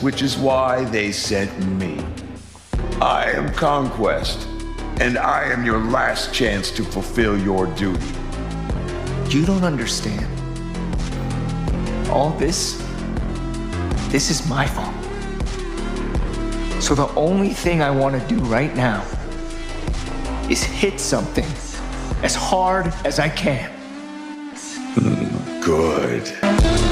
which is why they sent me. I am Conquest, and I am your last chance to fulfill your duty. You don't understand. All this is my fault. So the only thing I want to do right now is hit something as hard as I can. Good.